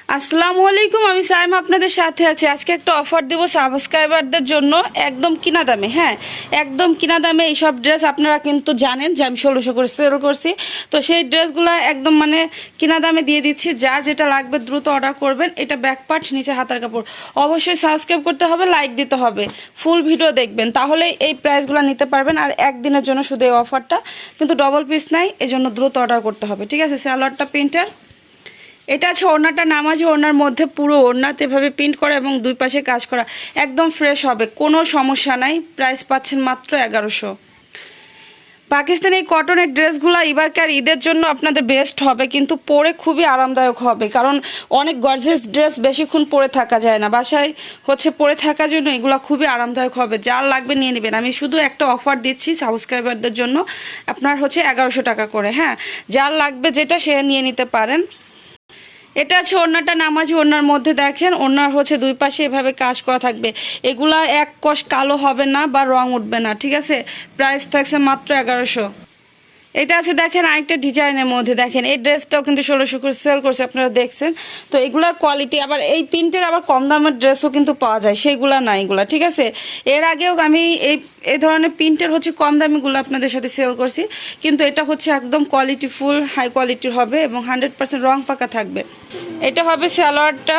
আসসালামু আলাইকুম, আমি সাইম আপনাদের সাথে আছি। আজকে একটা অফার দেব সাবস্ক্রাইবারদের জন্য, একদম কিনা দামে। হ্যাঁ, একদম কিনা দামে এইসব ড্রেস আপনারা কিন্তু জানেন যে আমি 1600 করে সেল করছি। তো সেই ড্রেসগুলো একদম কিনা দামে দিয়ে দিচ্ছি। যার যেটা লাগবে দ্রুত অর্ডার করবেন। এটা ব্যাক পার্ট, নিচে হাতার কাপড়। অবশ্যই সাবস্ক্রাইব করতে হবে, লাইক দিতে হবে, ফুল ভিডিও দেখবেন, তাহলে এই প্রাইসগুলো নিতে পারবেন। আর একদিনের জন্য শুধু এই অফারটা, কিন্তু ডবল পিস নাই, এই জন্য দ্রুত অর্ডার করতে হবে। ঠিক আছে, সালোয়ারটা প্রিন্টার, এটা আছে ওড়নাটা নামাজি ওড়নার মধ্যে, পুরো ওড়নাতে এভাবে প্রিন্ট করা এবং দুই পাশে কাজ করা, একদম ফ্রেশ হবে, কোনো সমস্যা নাই। প্রাইস পাচ্ছেন মাত্র 1100। পাকিস্তানি কটনের ড্রেসগুলো এবারকার ঈদের জন্য আপনাদের বেস্ট হবে, কিন্তু পরে খুবই আরামদায়ক হবে, কারণ অনেক গর্জিয়াস ড্রেস বেশিক্ষণ পরে থাকা যায় না, বাসায় পরে থাকার জন্য এগুলো খুবই আরামদায়ক হবে। যার লাগবে নিয়ে নেবেন। আমি শুধু একটা অফার দিচ্ছি সাবস্ক্রাইবারদের জন্য, আপনার 1100 টাকা করে। হ্যাঁ, যার লাগবে যেটা সে নিয়ে নিতে পারেন। এটা আছে ওড়নাটা নামাজি ওড়নার মধ্যে, দেখেন ওড়নার দুই পাশে এভাবে কাজ করা থাকবে। এগুলা এক কষ কালো হবে না বা রং উঠবে না। ঠিক আছে, প্রাইস থাকছে মাত্র 1100। এটা আছে দেখেন আরেকটা ডিজাইনের মধ্যে, দেখেন এই ড্রেসটাও কিন্তু 1600 করে সেল করছে, আপনারা দেখছেন। তো এগুলার কোয়ালিটি, আবার এই প্রিন্টের আবার কম দামের ড্রেসও কিন্তু পাওয়া যায়, সেইগুলা না এগুলা। ঠিক আছে, এর আগেও আমি এই ধরনের প্রিন্টের কম দামিগুলো আপনাদের সাথে সেল করছি, কিন্তু এটা একদম কোয়ালিটি ফুল হাই কোয়ালিটির হবে এবং 100% রং পাকা থাকবে। এটা হবে সালোয়ারটা,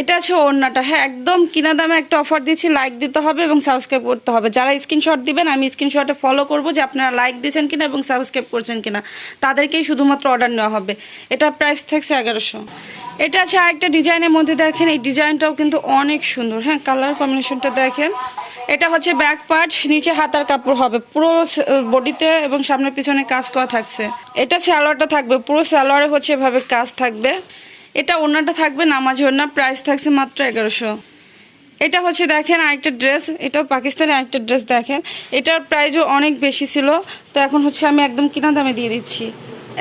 এটা আছে ওড়নাটা। হ্যাঁ, একদম কিনা দামে একটা অফার দিচ্ছি, লাইক দিতে হবে এবং সাবস্ক্রাইব করতে হবে। যারা স্ক্রিনশট দিবেন, আমি স্ক্রিনশটে ফলো করব যে আপনারা লাইক দিয়েছেন কিনা এবং সাবস্ক্রাইব করছেন কিনা, তাদেরকেই শুধুমাত্র অর্ডার নেওয়া হবে। এটা প্রাইস থাকছে 1100। এটা আছে আরেকটা ডিজাইনের মধ্যে, দেখেন এই ডিজাইনটাও কিন্তু অনেক সুন্দর। হ্যাঁ, কালার কম্বিনেশনটা দেখেন। এটা ব্যাক পার্ট, নিচে হাতার কাপড় হবে, পুরো বডিতে এবং সামনে পিছনে কাজ করা থাকছে। এটা সালোয়ারটা থাকবে, পুরো সালোয়ারে এভাবে কাজ থাকবে। এটা ওড়নাটা থাকবে নামাজি ওড়না, প্রাইস থাকছে মাত্র 1100। এটা দেখেন আরেকটা ড্রেস, এটাও পাকিস্তানি আরেকটা ড্রেস। দেখেন এটার প্রাইসও অনেক বেশি ছিল, তো এখন আমি একদম কিনা দামে দিয়ে দিচ্ছি,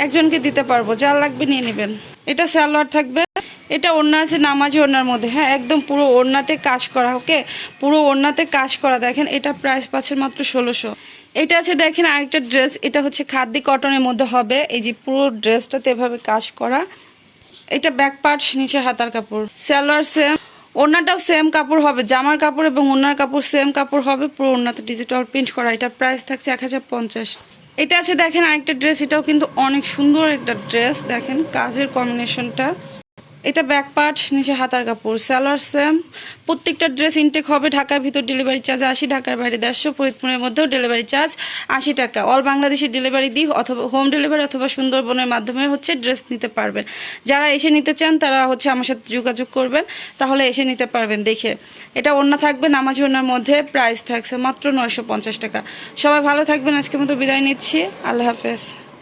একজনকে দিতে পারবো, যার লাগবে নিয়ে নেবেন। এটা সালোয়ার থাকবে, এটা ওড়না আছে নামাজি ওড়নার মধ্যে। হ্যাঁ, একদম পুরো ওড়নাতে কাজ করা। ওকে, পুরো ওড়নাতে কাজ করা। দেখেন এটা প্রাইস পাচ্ছেন মাত্র 1600। এটা আছে দেখেন আরেকটা ড্রেস, এটা খাদ্দি কটনের মধ্যে হবে। এই যে পুরো ড্রেসটাতে এভাবে কাজ করা। এটা ব্যাক পার্ট, নিচে হাতার কাপড়, সালোয়ার সেম, ওড়নাটাও সেম কাপড় হবে, জামার কাপড় এবং ওড়নার কাপড় সেম কাপড় হবে, পুরো ওড়নাতে ডিজিটাল প্রিন্ট করা। এটা প্রাইস থাকছে 1050। এটা আছে দেখেন আরেকটা ড্রেস, এটাও কিন্তু অনেক সুন্দর একটা ড্রেস। দেখেন কাজের কম্বিনেশনটা। এটা ব্যাক পার্ট, নিচে হাতার কাপড়, সালোয়ার সেম। প্রত্যেকটা ড্রেস ইনটেক হবে। ঢাকার ভিতর ডেলিভারি চার্জ 80, ঢাকার বাইরে 150, ফরিদপুরের মধ্যেও ডেলিভারি চার্জ 80 টাকা। অল বাংলাদেশে ডেলিভারি দিই, অথবা হোম ডেলিভারি অথবা সুন্দরবনের মাধ্যমে ড্রেস নিতে পারবেন। যারা এসে নিতে চান তারা আমার সাথে যোগাযোগ করবেন, তাহলে এসে নিতে পারবেন দেখে। এটা ওড়না থাকবে নামাজি ওড়নার মধ্যে, প্রাইস থাকছে মাত্র 950 টাকা। সবাই ভালো থাকবেন, আজকের মতো বিদায় নিচ্ছি, আল্লাহ হাফেজ।